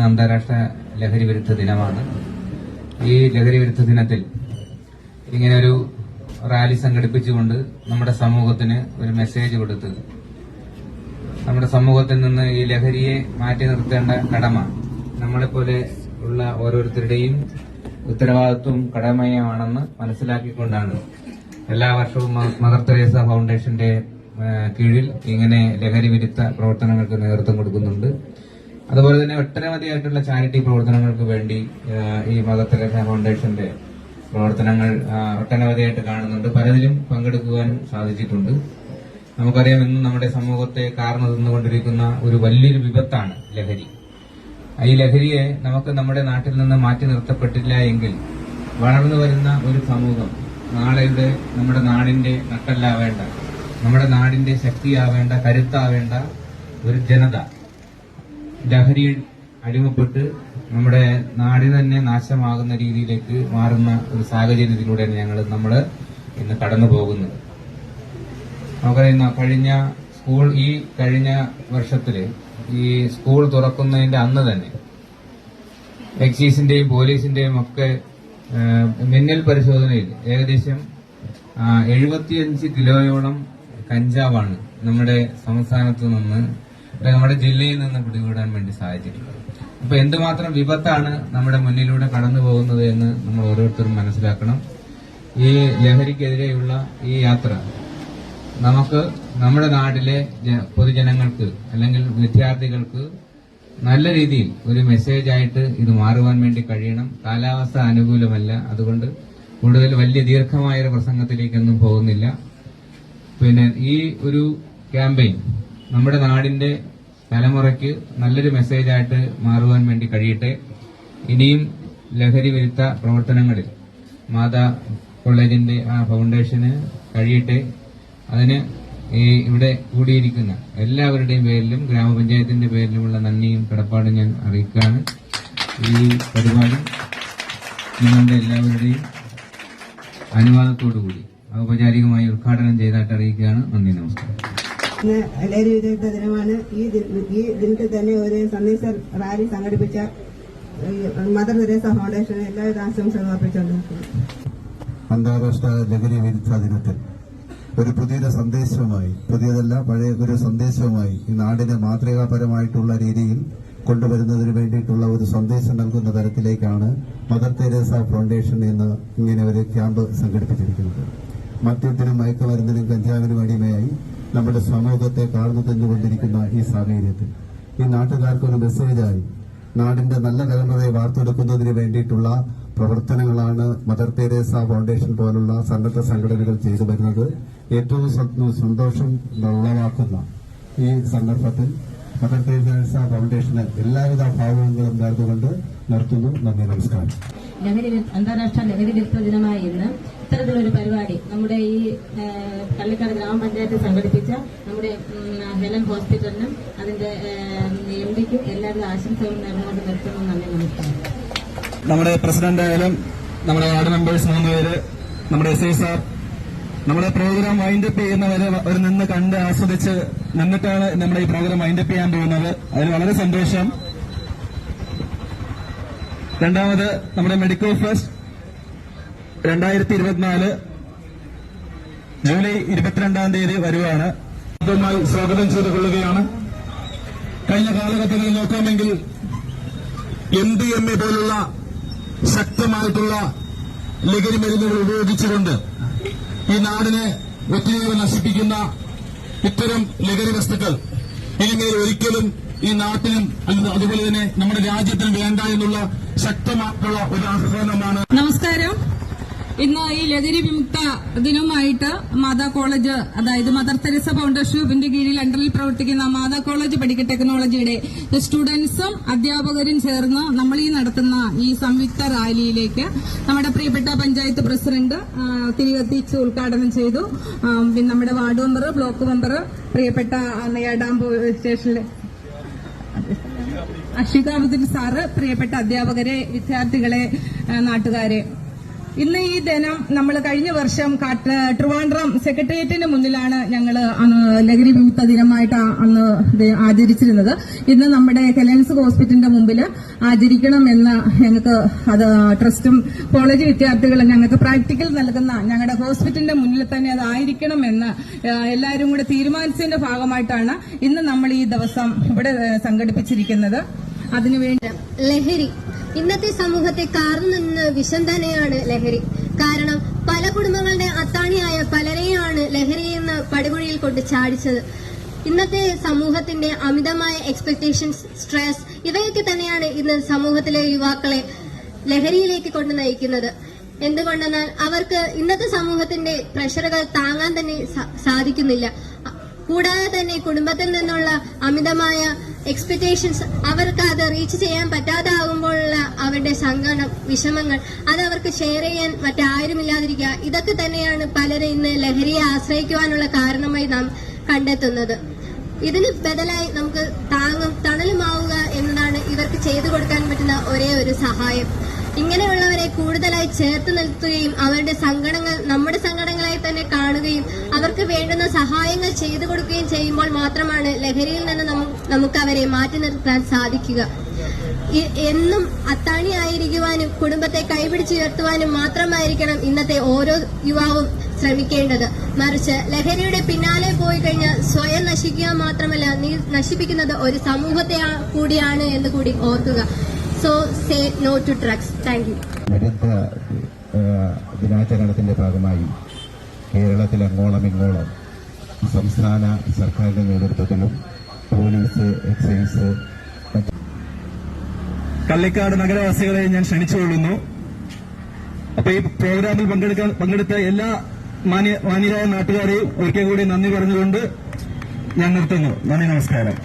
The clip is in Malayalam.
അന്താരാഷ്ട്ര ലഹരി വിരുദ്ധ ദിനമാണ്. ഈ ലഹരി വിരുദ്ധ ദിനത്തിൽ ഇങ്ങനെ ഒരു റാലി സംഘടിപ്പിച്ചുകൊണ്ട് നമ്മുടെ സമൂഹത്തിന് ഒരു മെസ്സേജ് കൊടുത്ത് നമ്മുടെ സമൂഹത്തിൽ നിന്ന് ഈ ലഹരിയെ മാറ്റി നിർത്തേണ്ട കടമ നമ്മളെപ്പോലെ ഉള്ള ഓരോരുത്തരുടെയും ഉത്തരവാദിത്വവും കടമയുമാണെന്ന് മനസ്സിലാക്കിക്കൊണ്ടാണ് എല്ലാ വർഷവും മദർ തെരേസ ഫൗണ്ടേഷന്റെ കീഴിൽ ഇങ്ങനെ ലഹരി വിരുദ്ധ പ്രവർത്തനങ്ങൾക്ക് നേതൃത്വം കൊടുക്കുന്നുണ്ട്. അതുപോലെ തന്നെ ഒട്ടനവധിയായിട്ടുള്ള ചാരിറ്റി പ്രവർത്തനങ്ങൾക്ക് വേണ്ടി ഈ മദർ തെരേസ ഫൗണ്ടേഷന്റെ പ്രവർത്തനങ്ങൾ ഒട്ടനവധിയായിട്ട് കാണുന്നുണ്ട്. പലതിലും പങ്കെടുക്കുവാൻ സാധിച്ചിട്ടുണ്ട്. നമുക്കറിയാം, ഇന്ന് നമ്മുടെ സമൂഹത്തെ കാർന്നു തിന്നുകൊണ്ടിരിക്കുന്ന ഒരു വലിയൊരു വിപത്താണ് ലഹരി. ഈ ലഹരിയെ നമുക്ക് നമ്മുടെ നാട്ടിൽ നിന്ന് മാറ്റി നിർത്തപ്പെട്ടില്ല എങ്കിൽ വളർന്നു വരുന്ന ഒരു സമൂഹം, നാളെയുടെ നമ്മുടെ നാടിന്റെ നട്ടല്ലാവേണ്ട, നമ്മുടെ നാടിന്റെ ശക്തിയാവേണ്ട, കരുത്താവേണ്ട ഒരു ജനത ലഹരിയിൽ അടിമപ്പെട്ട് നമ്മുടെ നാടിന് തന്നെ നാശമാകുന്ന രീതിയിലേക്ക് മാറുന്ന ഒരു സാഹചര്യത്തിലൂടെയാണ് നമ്മൾ ഇന്ന് കടന്നു പോകുന്നത്. നമുക്കറിയുന്ന കഴിഞ്ഞ വർഷത്തില് ഈ സ്കൂൾ തുറക്കുന്നതിന്റെ അന്ന് തന്നെ എക്സൈസിന്റെയും പോലീസിന്റെയും ഒക്കെ മിന്നൽ പരിശോധനയിൽ ഏകദേശം 75 കിലോയോളം കഞ്ചാവാണ് നമ്മുടെ സംസ്ഥാനത്ത് നിന്ന്, നമ്മുടെ ജില്ലയിൽ നിന്ന് പിടികൂടാൻ വേണ്ടി സാധിച്ചിട്ടുള്ളത്. അപ്പൊ എന്തുമാത്രം വിപത്താണ് നമ്മുടെ മുന്നിലൂടെ കടന്നു പോകുന്നത് എന്ന് നമ്മൾ ഓരോരുത്തരും മനസ്സിലാക്കണം. ഈ ലഹരിക്കെതിരെയുള്ള ഈ യാത്ര നമുക്ക് നമ്മുടെ നാട്ടിലെ പൊതുജനങ്ങൾക്ക് അല്ലെങ്കിൽ വിദ്യാർത്ഥികൾക്ക് നല്ല രീതിയിൽ ഒരു മെസ്സേജായിട്ട് ഇത് മാറുവാൻ വേണ്ടി കഴിയണം. കാലാവസ്ഥ അനുകൂലമല്ല, അതുകൊണ്ട് കൂടുതൽ വലിയ ദീർഘമായൊരു പ്രസംഗത്തിലേക്കൊന്നും പോകുന്നില്ല. പിന്നെ ഈ ഒരു ക്യാമ്പയിൻ നമ്മുടെ നാടിന്റെ തലമുറയ്ക്ക് നല്ലൊരു മെസ്സേജായിട്ട് മാറുവാൻ വേണ്ടി കഴിയട്ടെ. ഇനിയും ലഹരി വിരുദ്ധ പ്രവർത്തനങ്ങളിൽ മാതാ കോളേജിന്റെ ഫൗണ്ടേഷന് കഴിയട്ടെ. അതിന് ഇവിടെ കൂടിയിരിക്കുന്ന എല്ലാവരുടെയും പേരിലും ഗ്രാമപഞ്ചായത്തിന്റെ പേരിലുമുള്ള നന്ദിയും കടപ്പാടും ഞാൻ അറിയിക്കുകയാണ്. ഈ പരിപാടി നിങ്ങളുടെ എല്ലാവരുടെയും അനുവാദത്തോടുകൂടി ഔപചാരികമായി ഉദ്ഘാടനം ചെയ്തായിട്ട് അറിയിക്കുകയാണ്. നന്ദി, നമസ്കാരം. ലഹരി വിരുദ്ധ ദിനമാണ്. ഈ ദിനത്തിൽ തന്നെ ഒരു സന്ദേശ റാലി സംഘടിപ്പിച്ച മദർ തെരേസ ഫൗണ്ടേഷന് എല്ലാവിധ ആശംസകളും അർപ്പിച്ചുകൊണ്ടിരിക്കുന്നു. അന്താരാഷ്ട്ര ലഹരി വിരുദ്ധ ദിനത്തിൽ ഒരു പുതിയൊരു സന്ദേശവുമായി, പുതിയതല്ല പഴയ ഒരു സന്ദേശവുമായി ഈ നാടിനെ മാതൃകാപരമായിട്ടുള്ള രീതിയിൽ കൊണ്ടുവരുന്നതിന് വേണ്ടിയിട്ടുള്ള ഒരു സന്ദേശം നൽകുന്ന തരത്തിലേക്കാണ് മദർ തെരേസ ഫൗണ്ടേഷൻ ഇന്ന് ഇങ്ങനെ ഒരു ക്യാമ്പ് സംഘടിപ്പിച്ചിരിക്കുന്നത്. മദ്യത്തിനും മയക്കുമരുന്നിനും കഞ്ചാവിനും അടിമയായി നമ്മുടെ സമൂഹത്തെ കാർന്നു തന്നുകൊണ്ടിരിക്കുന്ന ഈ സാഹചര്യത്തിൽ ഈ നാട്ടുകാർക്ക് ഒരു മെസ്സേജായി നാടിന്റെ നല്ല തലമുറയെ വാർത്തെടുക്കുന്നതിന് വേണ്ടിയിട്ടുള്ള പ്രവർത്തനങ്ങളാണ് മദർ തെരേസ ഫൗണ്ടേഷൻ പോലുള്ള സന്നദ്ധ സംഘടനകൾ ചെയ്തു വരുന്നത്. ഏറ്റവും സന്തോഷം ഉളവാക്കുന്ന ഈ സന്ദർഭത്തിൽ മദർ തെരേസ ഫൗണ്ടേഷന് എല്ലാവിധ ഭാവങ്ങളും നേർന്നുകൊണ്ട് നിർത്തുന്നു. നന്ദി, നമസ്കാരം. അന്താരാഷ്ട്ര ലഹരി വിരുദ്ധ ദിനമായ ഇന്ന് ഇത്തരത്തിലൊരു പരിപാടി നമ്മുടെ ഈ കള്ളിക്കാട് ഗ്രാമപഞ്ചായത്ത് സംഘടിപ്പിച്ച നമ്മുടെ ഹെലൻ ഹോസ്പിറ്റലിനും അതിന്റെ എംഡിക്കും എല്ലാവിധ ആശംസകളും നേർന്നുകൊണ്ട് നിർത്തുന്നു. നന്ദി, നമസ്കാരം. നമ്മുടെ പ്രസിഡന്റ് ആയാലും നമ്മുടെ വാർഡ് മെമ്പേഴ്സ് 3 പേര്, നമ്മുടെ എസ് ഐ സാർ, നമ്മുടെ പ്രോഗ്രാം വൈൻഡപ്പ് ചെയ്യുന്നവരെ ഒരു നിന്ന് കണ്ട് ആസ്വദിച്ച് നിന്നിട്ടാണ് നമ്മുടെ ഈ പ്രോഗ്രാം വൈൻഡപ്പ് ചെയ്യാൻ പോകുന്നത്. അതിൽ വളരെ സന്തോഷം. രണ്ടാമത് നമ്മുടെ മെഡിക്കൽ ഫെസ്റ്റ് 2024 ജൂലൈ 22-ാം തീയതി വരുവാണ്. ആദ്യമായി സ്വാഗതം ചെയ്തു കൊള്ളുകയാണ്. കഴിഞ്ഞ കാലഘട്ടങ്ങളിൽ നോക്കാമെങ്കിൽ MDMA പോലുള്ള ശക്തമായിട്ടുള്ള ലഹരി മരുന്നുകൾ ഉപയോഗിച്ചുകൊണ്ട് ഈ നാടിനെ ഒത്തിരി നശിപ്പിക്കുന്ന ഇത്തരം ലഹരി വസ്തുക്കൾ ഇനിമേൽ ഒരിക്കലും ഈ നാട്ടിലും അതുപോലെ തന്നെ നമ്മുടെ രാജ്യത്തിനും വേണ്ട എന്നുള്ള ശക്തമായിട്ടുള്ള ഒരു ആഹ്വാനമാണ്. നമസ്കാരം. ഇന്ന് ഈ ലഹരി വിമുക്ത ദിനവുമായിട്ട് മാതാ കോളേജ്, അതായത് മദർ തെരേസ ഫൗണ്ടേഷന്റെ കീഴിൽ അണ്ടറിൽ പ്രവർത്തിക്കുന്ന മാതാ കോളേജ് മെഡിക്കൽ ടെക്നോളജിയുടെ സ്റ്റുഡൻസും അധ്യാപകരും ചേർന്ന് നമ്മൾ ഈ നടത്തുന്ന ഈ സംയുക്ത റാലിയിലേക്ക് നമ്മുടെ പ്രിയപ്പെട്ട പഞ്ചായത്ത് പ്രസിഡന്റ് തിരികെത്തിച്ച് ഉദ്ഘാടനം ചെയ്തു. പിന്നെ നമ്മുടെ വാർഡ് മെമ്പർ, ബ്ലോക്ക് മെമ്പർ, പ്രിയപ്പെട്ട നെയ്യാഡാം സ്റ്റേഷനിലെ അഷികാബുദ്ദീൻ സാറ്, പ്രിയപ്പെട്ട അധ്യാപകരെ, വിദ്യാർത്ഥികളെ, നാട്ടുകാരെ, ഇന്ന് ഈ ദിനം നമ്മൾ കഴിഞ്ഞ വർഷം ട്രിവാൻഡ്രം സെക്രട്ടേറിയറ്റിന് മുന്നിലാണ് ഞങ്ങൾ ലഹരി വിമുക്ത ദിനമായിട്ട് അന്ന് ആചരിച്ചിരുന്നത്. ഇന്ന് നമ്മുടെ ഹെലൻസ് ഹോസ്പിറ്റലിന്റെ മുമ്പിൽ ആചരിക്കണമെന്ന് ഞങ്ങൾക്ക് അത് ട്രസ്റ്റും കോളേജ് വിദ്യാർത്ഥികളും ഞങ്ങൾക്ക് പ്രാക്ടിക്കൽ നൽകുന്ന ഞങ്ങളുടെ ഹോസ്പിറ്റലിന്റെ മുന്നിൽ തന്നെ അതായിരിക്കണമെന്ന് എല്ലാവരും കൂടെ തീരുമാനിച്ചതിന്റെ ഭാഗമായിട്ടാണ് ഇന്ന് നമ്മൾ ഈ ദിവസം ഇവിടെ സംഘടിപ്പിച്ചിരിക്കുന്നത്. അതിനുവേണ്ടി ലഹരി ഇന്നത്തെ സമൂഹത്തെ കാർന്നു നിന്ന് വിഷം തന്നെയാണ് ലഹരി. കാരണം പല കുടുംബങ്ങളുടെ അത്താണിയായ പലരെയാണ് ലഹരി എന്ന പടുകുഴിയിൽ കൊണ്ട് ചാടിച്ചത്. ഇന്നത്തെ സമൂഹത്തിന്റെ അമിതമായ എക്സ്പെക്ടേഷൻസ്, സ്ട്രെസ് ഇവയൊക്കെ തന്നെയാണ് ഇന്ന് സമൂഹത്തിലെ യുവാക്കളെ ലഹരിയിലേക്ക് കൊണ്ട് നയിക്കുന്നത്. എന്തുകൊണ്ടെന്നാൽ അവർക്ക് ഇന്നത്തെ സമൂഹത്തിന്റെ പ്രഷറുകൾ താങ്ങാൻ തന്നെ സാധിക്കുന്നില്ല. കൂടാതെ തന്നെ കുടുംബത്തിൽ നിന്നുള്ള അമിതമായ എക്സ്പെക്ടേഷൻസ്, അവർക്ക് അത് റീച്ച് ചെയ്യാൻ പറ്റാതാകുമ്പോഴുള്ള അവരുടെ സങ്കടം, വിഷമങ്ങൾ, അത് അവർക്ക് ഷെയർ ചെയ്യാൻ മറ്റാരുമില്ലാതിരിക്കുക, ഇതൊക്കെ തന്നെയാണ് പലരും ഇന്ന് ലഹരിയെ ആശ്രയിക്കുവാനുള്ള കാരണമായി നാം കണ്ടെത്തുന്നത്. ഇതിന് ബദലായി നമുക്ക് താങ്ങും തണലുമാവുക എന്നതാണ് ഇവർക്ക് ചെയ്തു കൊടുക്കാൻ പറ്റുന്ന ഒരേ ഒരു സഹായം. ഇങ്ങനെയുള്ളവരെ കൂടുതലായി ചേർത്ത് നിർത്തുകയും അവരുടെ സങ്കടങ്ങൾ നമ്മുടെ സങ്കടങ്ങളായി തന്നെ കാണുകയും അവർക്ക് വേണ്ടുന്ന സഹായങ്ങൾ ചെയ്തു കൊടുക്കുകയും ചെയ്യുമ്പോൾ മാത്രമാണ് ലഹരിയിൽ നിന്ന് നമുക്ക് അവരെ മാറ്റി നിർത്താൻ സാധിക്കുക. എന്നും അത്താണിയായിരിക്കുവാനും കുടുംബത്തെ കൈപിടിച്ചുയർത്തുവാനും മാത്രമായിരിക്കണം ഇന്നത്തെ ഓരോ യുവാവും ശ്രമിക്കേണ്ടത്. മറിച്ച് ലഹരിയുടെ പിന്നാലെ പോയി കഴിഞ്ഞാൽ സ്വയം നശിക്കുക മാത്രമല്ല, നീ നശിപ്പിക്കുന്നത് ഒരു സമൂഹത്തെ കൂടിയാണ് എന്ന് കൂടി ഓർക്കുക. So say no to drugs. Thank you. വിരുദ്ധ ദിനാചരണത്തിന്റെ ഭാഗമായി കേരളത്തിൽ അങ്ങോളം ഇങ്ങോളം സംസ്ഥാന സർക്കാരിന്റെ നേതൃത്വത്തിലും പോലീസ്, എക്സൈസ്, കള്ളിക്കാട് നഗരവാസികളെ ഞാൻ ക്ഷണിച്ചുകൊള്ളുന്നു. അപ്പൊ ഈ പ്രോഗ്രാമിൽ പങ്കെടുത്ത എല്ലാ മാന്യരായ നാട്ടുകാരെയും ഒരിക്കൽ കൂടി നന്ദി പറഞ്ഞുകൊണ്ട് ഞാൻ നിർത്തുന്നു. നന്ദി, നമസ്കാരം.